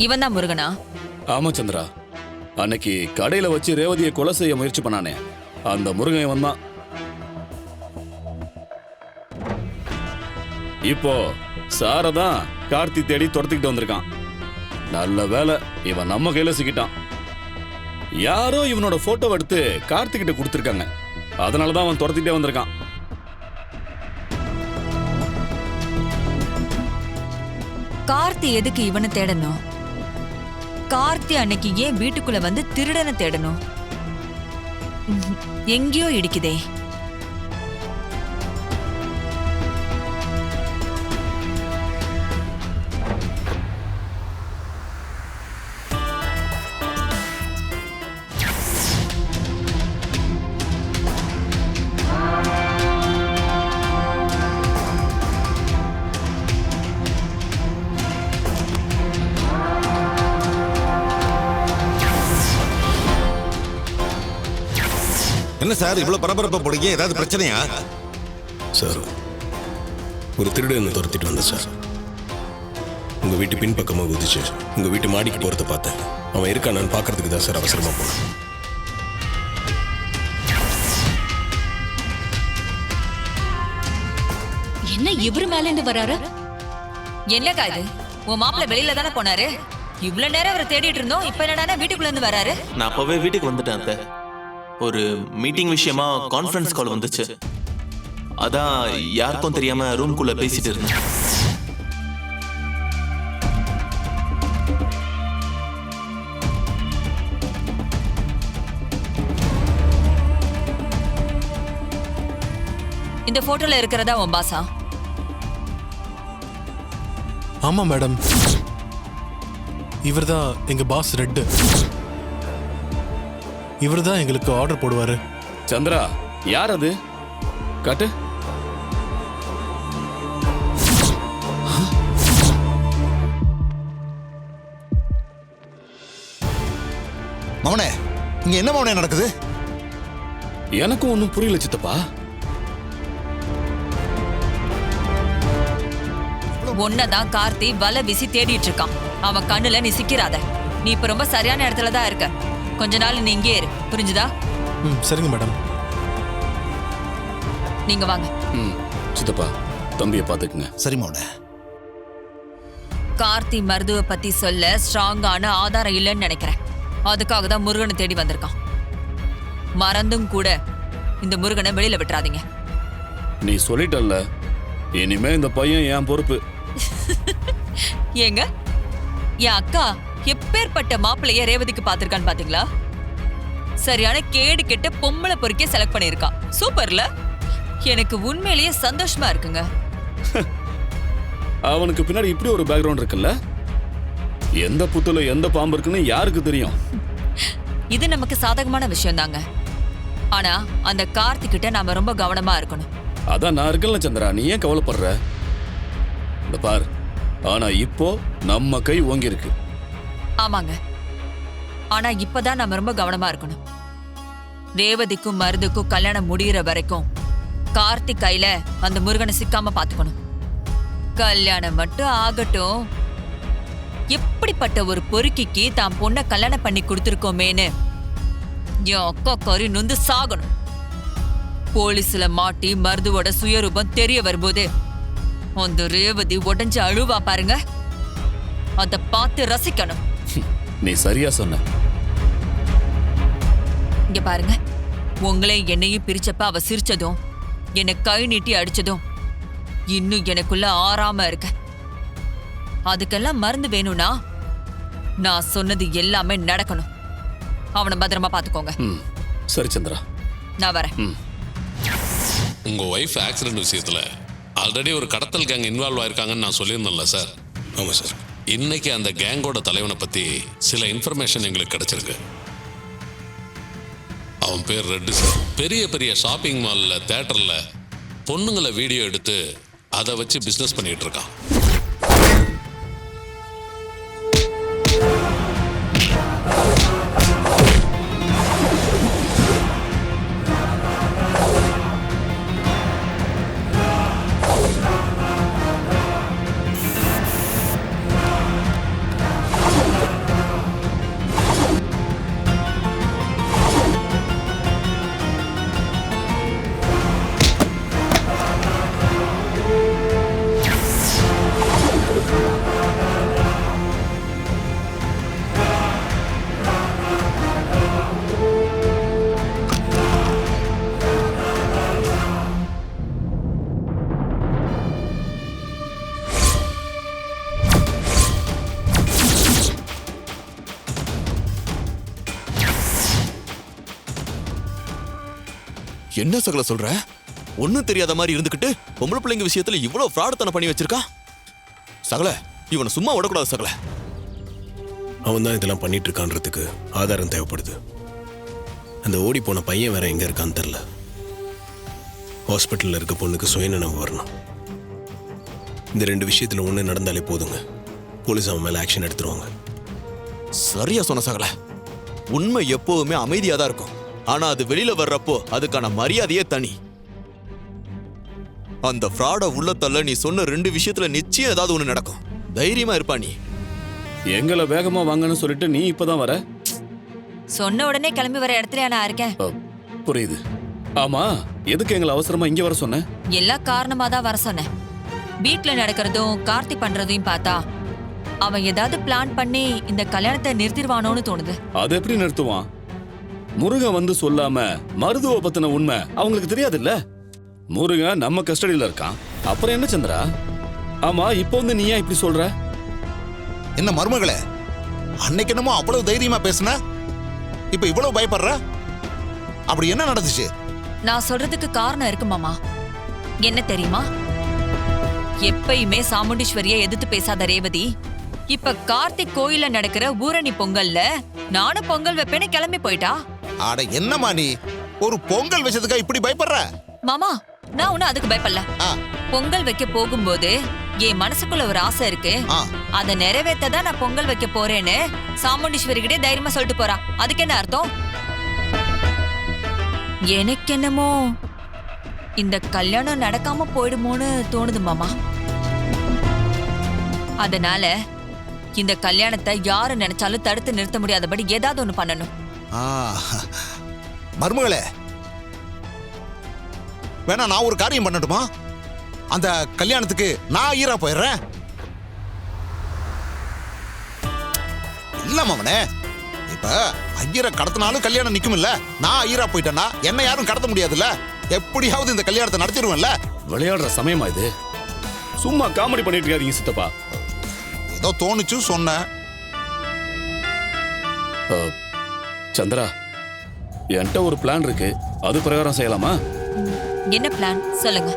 இவன் தான் முருகனா? ஆமா சந்திரா, அன்னைக்கு கடையில வச்சு ரேவதியை கொலை செய்ய முயற்சி பண்ணானே, அந்த முருகன் இவன் தான். இப்போ சாரதான் கார்த்தி தேடி துரத்திக்கிட்டு வந்திருக்கான். நல்ல வேலை இவன் நம்ம கையில சிக்கிட்டான். யாரோ இவனோட போட்டோ எடுத்து கார்த்திகிட்ட கொடுத்துருக்காங்க. அதனாலதான் அவன் துரத்திட்டே வந்திருக்கான். கார்த்தி எதுக்கு இவனை தேடணும்? கார்த்தி அன்னைக்கு ஏன் வீட்டுக்குள்ள வந்து திருடனை தேடணும்? எங்கேயோ இடிக்குதே. என்ன சார் இவ்வளவு பரபரப்பா போடுங்க? ஏதாவது பிரச்சனையா சார்? ஒரு திருடன் துரத்திட்டு வந்தேன் சார். உங்க வீட்டு பின்பக்கமாக குதிச்சு உங்க வீட்டு மாடிக்கு போறத பார்த்தேன். அவன் இருக்கானான்னு பார்க்கறதுக்கு தான் சார் அவசரமா போனேன். என்ன இவரு மேல இருந்து வராரு? என்னக்கா இது? உன் மாப்பிள்ள வெளியில தானே போனாரு. இவ்வளவு நேரம் அவரை தேடிட்டு இருந்தோம். இப்ப என்னடா வீட்டுக்குள்ள இருந்து வராரு? நான் அப்பவே வீட்டுக்கு வந்துட்டேன் அத்தை. ஒரு மீட்டிங் விஷயமா கான்ஃபரன்ஸ் கால் வந்துச்சு. அதான் யாருக்கும் தெரியாம ரூம்குள்ள பேசிட்டு இருந்தேன். இந்த போட்டோல இருக்கிறதா உன் பாசா? ஆமா மேடம், இவர்தான் எங்க பாஸ் ரெட்டு. இவர்தான் எங்களுக்கு ஆர்டர் போடுவாரு. சந்திரா, யார் அது? காட்டு. மவனே, இங்க என்ன மவனே நடக்குது? எனக்கும் ஒன்னும் புரியல சித்தப்பா. ஒன்னதான் கார்த்தி வலை வீசி தேடிட்டு இருக்கான். அவன் கண்ணுல நீ சிக்கிறாத. நீ இப்ப ரொம்ப சரியான இடத்துல தான் இருக்க. கொஞ்ச நாள் நீ இங்கே இரு, புரிஞ்சுதா? சரிங்க மேடம். நீங்க வாங்க. சித்தப்பா, தம்பியை பாத்துக்குங்க. சரி மவனே. கார்த்தி மருதுவை பத்தி சொல்ல ஸ்ட்ராங்கான ஆதாரம் இல்லைன்னு நினைக்கிறேன். அதுக்காக தான் முருகனை தேடி வந்திருக்கான். மறந்தும் கூட இந்த முருகனை வெளியில விட்டுறாதீங்க. நீ சொல்லிட்டல்ல, இனிமே இந்த பையன் என் பொறுப்பு. ஏங்க, என் அக்கா எப்பேற்பட்ட மாப்பிள்ளைய ரேவதிக்கு பாத்திருக்கான்னு பாத்தீங்களா? சரியான கேடு கெட்ட பொம்பளை பொறுக்கே செலக்ட் பண்ணிருக்கா. சூப்பர்ல. எனக்கு உண்மையிலேயே சந்தோஷமா இருக்குங்க. அவனுக்கு பின்னாடி இப்படி ஒரு பேக்ரவுண்ட் இருக்குல்ல. எந்த புத்துல எந்த பாம்பு இருக்குன்னு யாருக்கு தெரியும்? இது நமக்கு சாதகமான விஷயம் தாங்க. ஆனா அந்த கார்த்திகிட்ட நாம ரொம்ப கவனமா இருக்கணும். அதான் நான் இருக்கல சந்திரா, நீ ஏன் கவலைப்படுற? இந்த பார், ஆனா இப்போ நம்ம கை ஓங்கி இருக்கு. ஆமாங்க, ஆனா இப்பதான் நம்ம ரொம்ப கவனமா இருக்கணும். ரேவதிக்கும் மருதுக்கும் கல்யாணம் முடிகிற வரைக்கும் கார்த்திக் கையில அந்த முருகனை சிக்காம பாத்துக்கணும். கல்யாணம் மட்டும் ஆகட்டும். எப்படிப்பட்ட ஒரு பொறுக்கிக்கு தான் பொண்ணை கல்யாணம் பண்ணி கொடுத்துருக்கோமேன்னு என் அக்கா கறி நொந்து சாகணும். போலீஸ்ல மாட்டி மருதுவோட சுயரூபம் தெரிய வரும்போது அந்த ரேவதி உடஞ்சு அழுவா பாருங்க, அத பார்த்து ரசிக்கணும். நீ சரியா சொன்ன. இங்க பாருங்க, உங்களே என்னையும் பிரிச்சப்ப அவ சிரிச்சதும் என்னை கை நீட்டி அடிச்சதும் இன்னும் எனக்குள்ள ஆறாம இருக்க. அதுக்கெல்லாம் மருந்து வேணும்னா நான் சொன்னது எல்லாமே நடக்கணும். அவனை பத்திரமா பாத்துக்கோங்க. சரி சந்திரா, நான் வரேன். உங்க ஒய்ஃப் ஆக்சிடென்ட் விஷயத்துல ஆல்ரெடி ஒரு கடத்தல் கேங் இன்வால்வ் ஆயிருக்காங்கன்னு நான் சொல்லியிருந்தேன்ல சார். ஆமாம் சார். இன்னைக்கு அந்த கேங்கோட தலைவனை பத்தி சில இன்ஃபர்மேஷன் எங்களுக்கு கிடைச்சிருக்கு. அவன் பேர் ரெட்டு சார். பெரிய பெரிய ஷாப்பிங் மால்ல, தியேட்டர்ல பொண்ணுங்களை வீடியோ எடுத்து அதை வச்சு பிசினஸ் பண்ணிட்டு இருக்கான். என்ன சகல சொல்ற? ஒன்னும் தெரியாத மாதிரி இருந்துகிட்டு பொம்பளை பிள்ளைங்க விஷயத்துல இவ்வளவு ஃப்ராடுத்தனம் பண்ணி வச்சிருக்கா. சகல, இவனை சும்மா விடக்கூடாது சகல. அவன் தான் இதெல்லாம் பண்ணிட்டு இருக்கான்றதுக்கு ஆதாரம் தேவைப்படுது. அந்த ஓடி போன பையன் வேற எங்க இருக்கான்னு தெரியல. ஹாஸ்பிட்டல்ல இருக்க பொண்ணுக்கு சுயநினைவு வரணும். இந்த 2 விஷயத்துல ஒண்ணு நடந்தாலே போதுங்க, போலீஸ் அவன் மேல ஆக்ஷன் எடுத்துருவாங்க. சரியா சொன்ன சகல. உண்மை எப்பவுமே அமைதியா தான் இருக்கும். ஆனா அது வெளியில வர்றப்போ அதுக்கான மரியாதையே தனி. அந்த ஃப்ராட உள்ள தள்ள நீ சொன்ன 2 விஷயத்துல நிச்சயம் ஏதாவது ஒண்ணு நடக்கும். தைரியமா இருப்பா நீ. எங்களை வேகமா வாங்கன்னு சொல்லிட்டு நீ இப்பதான் வர? சொன்ன உடனே கிளம்பி வர இடத்துல நான் இருக்கேன். புரியுது. ஆமா, எதுக்கு எங்களை அவசரமா இங்க வர சொன்ன? எல்லா காரணமா தான் வர சொன்னேன். வீட்ல நடக்கிறதும் கார்த்தி பண்றதையும் பார்த்தா அவன் ஏதாவது பிளான் பண்ணி இந்த கல்யாணத்தை நிறுத்திடுவானோன்னு தோணுது. அது எப்படி நிறுத்துவான்? முருகன் வந்து சொல்லாம மருதுவ பத்தின உண்மை அவங்களுக்கு தெரியாது இல்ல? முருகன் நம்ம கஸ்டடியில இருக்கான். அப்புறம் என்ன சந்திரா? ஆமா, இப்போ வந்து நீ ஏன் இப்படி சொல்ற? என்ன மருமகளே, அன்னைக்கு என்னமோ அவ்வளவு தைரியமா பேசுன, இப்ப இவ்வளவு பயப்படுற? அப்படி என்ன நடந்துச்சு? நான் சொல்றதுக்கு காரணம் இருக்கு மாமா. என்ன தெரியுமா? எப்பயுமே சாமுண்டீஸ்வரியை எதிர்த்து பேசாத ரேவதி இப்ப கார்த்திக் கோயில்ல நடக்கிற ஊரணி பொங்கல்ல நானும் பொங்கல் வைப்பேன்னு கிளம்பி போயிட்டா. ஆட என்னம்மா நீ ஒரு பொங்கல் வச்சதுக்கா இப்படி பயப்படுற? மாமா, நான் ஒன்னும் அதுக்கு பயப்படல. ஆ, பொங்கல் வைக்க போகும்போது என் மனசுக்குள்ள ஒரு ஆசை இருக்கு. ஆ. அதை நிறைவேற்றதான் நான் பொங்கல் வைக்க போறேன்னு சாமுண்டீஸ்வரி கிட்டே தைரியமா சொல்லிட்டு போறா. அதுக்கு என்ன அர்த்தம்? எனக்கு என்னமோ இந்த கல்யாணம் நடக்காம போயிடுமோன்னு தோணுது மாமா. அதனால இந்த கல்யாணத்தை யாரு நினைச்சாலும் தடுத்து நிறுத்த முடியாதபடி ஏதாவது ஒண்ணு பண்ணணும். ஆ. மருமகளே, வேணா நான் ஒரு காரியம் பண்ணட்டுமா? அந்த கல்யாணத்துக்கு நான் ஈரா போயிடுறேன். இல்ல மாமனே, இப்ப ஐயரை கடத்தினாலும் கல்யாணம் நிக்கும் இல்ல. நான் ஐயரா போயிட்டேன்னா என்ன யாரும் கடத்த முடியாதுல்ல. எப்படியாவது இந்த கல்யாணத்தை நடத்திடுவேன்ல. விளையாடுற சமயமா இது? சும்மா காமெடி பண்ணிட்டு இருக்காதீங்க சித்தப்பா. ஏதோ தோணுச்சு சொன்னேன். சந்திரா, என்கிட்ட ஒரு பிளான் இருக்கு. அது பிரகாரம் செய்யலாமா? என்ன பிளான் சொல்லுங்க.